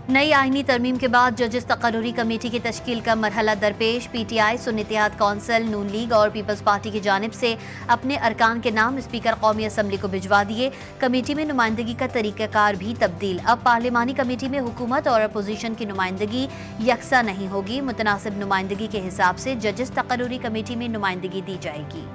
नई आईनी तरमीम के बाद जजेस तकर्रुरी कमेटी की तश्कील का मरहला दरपेश। PTI, सुन्नी इत्तेहाद कौंसिल, नून लीग और पीपल्स पार्टी की जानिब से अपने अरकान के नाम स्पीकर कौमी असम्बली को भिजवा दिए। कमेटी में नुमाइंदगी का तरीक़ाकार भी तब्दील। अब पार्लिमानी कमेटी में हुकूमत और अपोजिशन की नुमाइंदगी यकसा नहीं होगी। मुतनासिब नुमाइंदगी के हिसाब से जजेस तकर्रुरी कमेटी में नुमाइंदगी दी जाएगी।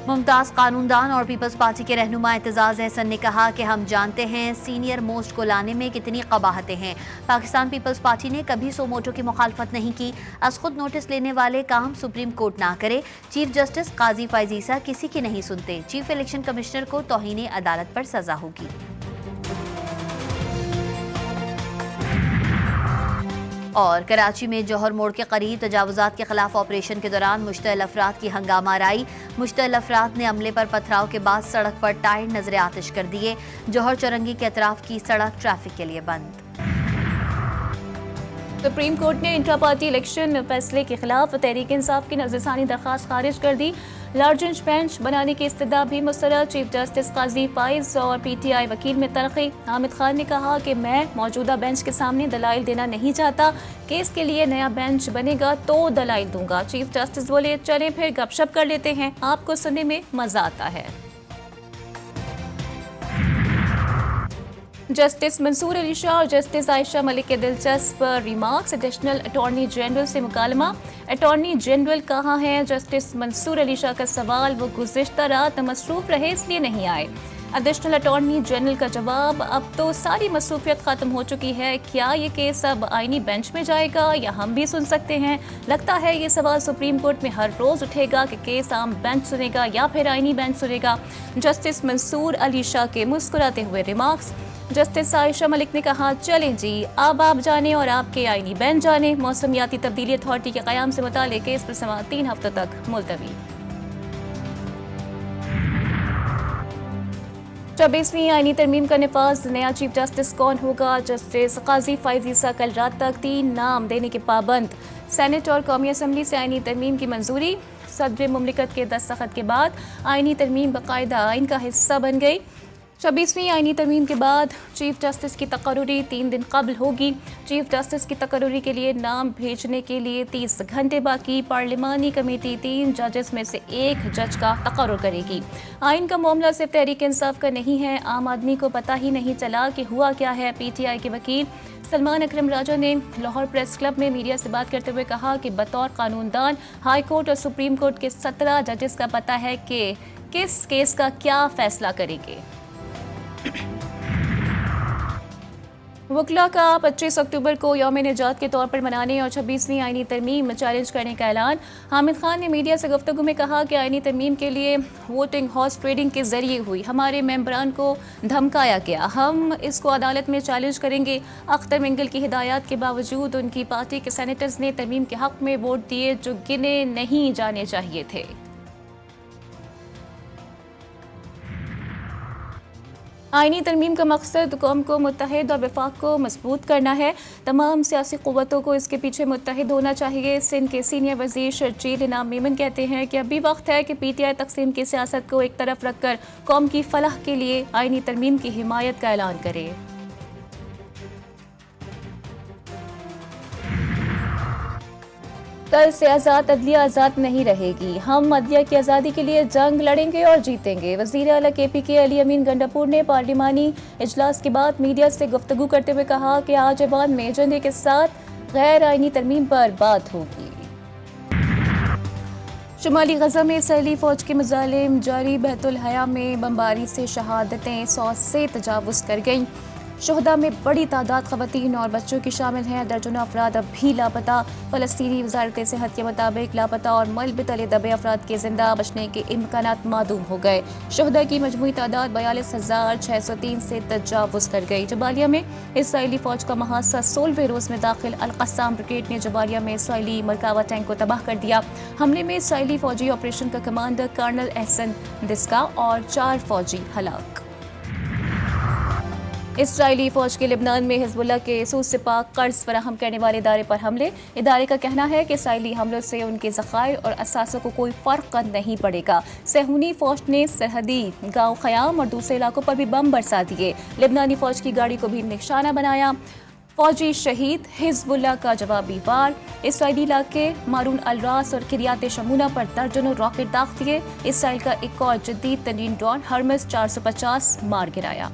मुमताज़ कानूनदान और पीपल्स पार्टी के रहनुमा एतजाज़ अहसन ने कहा कि हम जानते हैं सीनियर मोस्ट को लाने में कितनी कबाहतें हैं। पाकिस्तान पीपल्स पार्टी ने कभी सो मोटो की मुखालफत नहीं की। अस खुद नोटिस लेने वाले काम सुप्रीम कोर्ट ना करे। चीफ जस्टिस काजी फैज़ ईसा किसी की नहीं सुनते। चीफ इलेक्शन कमिश्नर को तौहीन अदालत पर सजा होगी। और कराची में जौहर मोड़ के करीब तजावुजात के खिलाफ ऑपरेशन के दौरान मुश्तअल अफराद की हंगामा आराई। मुश्तअल अफराद ने अमले पर पथराव के बाद सड़क पर टायर नजर आतिश कर दिए। जौहर चौरंगी के अतराफ की सड़क ट्रैफिक के लिए बंद। सुप्रीम कोर्ट ने इंट्रा पार्टी इलेक्शन फैसले के खिलाफ तहरीक इंसाफ की नज़रसानी दरख्वास्त खारिज कर दी। लार्जेंस बेंच बनाने की इस्तदा भी मुस्तरद। चीफ जस्टिस काजी फैज़ और PTI वकील में तरक्की। हामिद खान ने कहा कि मैं मौजूदा बेंच के सामने दलाइल देना नहीं चाहता। केस के लिए नया बेंच बनेगा तो दलाइल दूंगा। चीफ जस्टिस बोले चलें फिर गपशप कर लेते हैं, आपको सुनने में मजा आता है। जस्टिस मंसूर अली शाह और जस्टिस आयशा मलिक के दिलचस्प रिमार्क्स। एडिशनल अटॉर्नी जनरल से मुकालमा। अटॉर्नी जनरल कहाँ हैं? जस्टिस मंसूर अली शाह का सवाल, वो गुज़िश्ता रात मसरूफ रहे इसलिए नहीं आए। एडिशनल अटॉर्नी जनरल का जवाब, अब तो सारी मसरूफियत ख़त्म हो चुकी है। क्या ये केस अब आईनी बेंच में जाएगा या हम भी सुन सकते हैं? लगता है ये सवाल सुप्रीम कोर्ट में हर रोज़ उठेगा कि केस आम बेंच सुनेगा या फिर आईनी बेंच सुनेगा। जस्टिस मंसूर अली शाह के मुस्कुराते हुए रिमार्क्स। जस्टिस आयशा मलिक ने कहा चलें जी, अब आप जाने और आपके आईनी बेंच जाने। मौसमियाती तब्दीली अथॉरिटी के क़याम से मुताल्लिक़ केस पर समाअत 3 हफ्तों तक मुलतवी। 24वीं आईनी तरमीम का नफाज। नया चीफ जस्टिस कौन होगा? जस्टिस काजी फैज़ ईसा कल रात तक 3 नाम देने के पाबंद। सेनेट और कौमी असम्बली से आईनी तरमीम की मंजूरी। सदर मुमलिकत के दस्तखत के बाद आईनी तरमीम बाकायदा आइन का हिस्सा बन गई। 26वीं आईनी तरमीम के बाद चीफ जस्टिस की तकर्रुरी 3 दिन कबल होगी। चीफ जस्टिस की तकर्रुरी के लिए नाम भेजने के लिए 30 घंटे बाकी। पार्लिमानी कमेटी 3 जजेस में से 1 जज का तकर्रुर करेगी। आइन का मामला सिर्फ तहरीक इंसाफ का नहीं है, आम आदमी को पता ही नहीं चला कि हुआ क्या है। PTI के वकील सलमान अकरम राजा ने लाहौर प्रेस क्लब में मीडिया से बात करते हुए कहा कि बतौर कानूनदान हाई कोर्ट और सुप्रीम कोर्ट के 17 जजेस का पता है कि किस केस का क्या फैसला करेंगे। वकला का 25 अक्टूबर को यौम निजात के तौर पर मनाने और 26वीं आईनी तरमीम चैलेंज करने का ऐलान। हामिद खान ने मीडिया से गुफ्तगू में कहा कि आईनी तरमीम के लिए वोटिंग हॉर्स ट्रेडिंग के जरिए हुई। हमारे मेंबरान को धमकाया गया, हम इसको अदालत में चैलेंज करेंगे। अख्तर मिंगल की हिदायत के बावजूद उनकी पार्टी के सेनेटर्स ने तरमीम के हक में वोट दिए जो गिने नहीं जाने चाहिए थे। आईनी तरमीम का मकसद कौम को मुत्तहिद और वफाक को मजबूत करना है। तमाम सियासी क़ुव्वतों को इसके पीछे मुत्तहिद होना चाहिए। सिंध के सीनियर वज़ीर शर्जील इनाम मेमन कहते हैं कि अभी वक्त है कि PTI तकसीम की सियासत को एक तरफ रखकर कौम की फलाह के लिए आईनी तरमीम की हिमायत का ऐलान करे। कल से आज़ाद अदलिया आज़ाद नहीं रहेगी, हम अदलिया की आज़ादी के लिए जंग लड़ेंगे और जीतेंगे। वज़ीर आला KPK अली अमीन गंडापुर ने पार्लिमानी इजलास के बाद मीडिया से गुफ्तगू करते हुए कहा कि आज अवाम में एजेंडे के साथ गैर आईनी तरमीम पर बात होगी। शुमाली गजा में इसराइली फ़ौज के मुजालिम जारी बहतुल हया में बमबारी से शहादतें 100 से तजावुज़ कर गईं। शहदा में बड़ी तादाद ख़वातीन और बच्चों की शामिल हैं। दर्जनों अफराद अब भी लापता। फ़लस्तीनी वज़ारत सेहत के मुताबिक लापता और मलबे तले दबे अफराद के जिंदा बचने के इम्कानात मादूम हो गए। शहदा की मजमूई तादाद 42,603 से तजावुज़ कर गई। जबालिया में इसराइली फ़ौज का महासा 16वें रोज़ में दाखिल अल-क़स्साम ब्रिगेड ने जबालिया में इसराइली मरकावा टैंक को तबाह कर दिया। हमले में इसराइली फ़ौजी ऑपरेशन का कमांडर कर्नल एहसन दिस्का और 4 फ़ौजी हलाक। اسرائیلی فوج کے لبنان میں حزب اللہ کے سود سے پاک قرض فراہم کرنے والے ادارے پر حملے. ادارے کا کہنا ہے کہ اسرائیلی حملوں سے ان کے ذخائر اور اثاثوں کو کوئی فرق نہیں پڑے گا. صہیونی فوج نے سرحدی گاؤں خیام اور دوسرے علاقوں پر بھی بم برسا دیے. لبنانی فوج کی گاڑی کو بھی نشانہ بنایا. فوجی شہید، حزب اللہ کا جوابی وار. اسرائیلی علاقے مارون الراس اور کریات شمونہ پر درجنوں راکٹ داغ دیے. اسرائیل کا ایک اور جدید ترین ڈرون ہرمس 450 مار گرایا.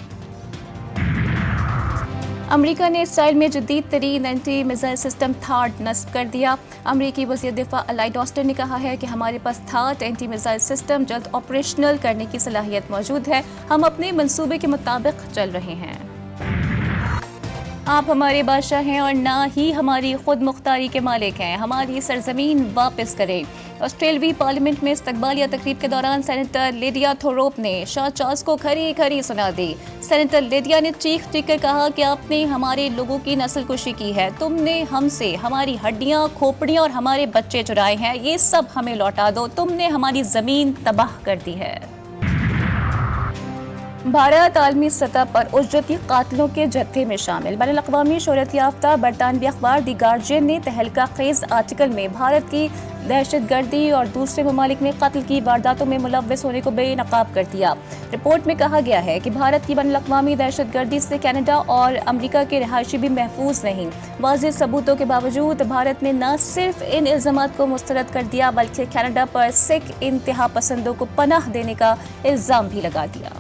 امریکہ نے اسرائیل میں جدید ترین اینٹی میزائل سسٹم تھاڈ نصب کر دیا. امریکی وزیر دفاع لائیڈ آسٹن نے کہا ہے کہ ہمارے پاس تھاڈ اینٹی میزائل سسٹم جلد آپریشنل کرنے کی صلاحیت موجود ہے. ہم اپنے منصوبے کے مطابق چل رہے ہیں. آپ ہمارے بادشاہ ہیں اور نہ ہی ہماری خود مختاری کے مالک ہیں. ہماری سرزمین واپس کریں. آسٹریلوی پارلیمنٹ میں استقبالیہ تقریب کے دوران سینیٹر لیڈیا تھوروپ نے شاہ چارلس کو کھری کھری سنا دی. سینیٹر لیڈیا نے چیخ چیخ کر کہا کہ آپ نے ہمارے لوگوں کی نسل کشی کی ہے. تم نے ہم سے ہماری ہڈیاں، کھوپڑیاں اور ہمارے بچے چرائے ہیں. یہ سب ہمیں لوٹا دو. تم نے ہماری زمین تباہ کر دی ہے. بھارت عالمی سطح پر اجرتی قاتلوں کے جتھے میں شامل. بین الاقوامی شہرت یافتہ برطانوی اخبار دی گارجین نے تہلکہ خیز آرٹیکل میں بھارت کی دہشت گردی اور دوسرے ممالک میں قتل کی وارداتوں میں ملوث ہونے کو بے نقاب کر دیا. رپورٹ میں کہا گیا ہے کہ بھارت کی بین الاقوامی دہشت گردی سے کینیڈا اور امریکہ کے رہائشی بھی محفوظ نہیں. واضح ثبوتوں کے باوجود بھارت نے نہ صرف ان الزامات کو مسترد کر دیا بلکہ کینیڈا پر سکھ انتہا پسندوں کو پناہ دینے کا الزام بھی لگا دیا.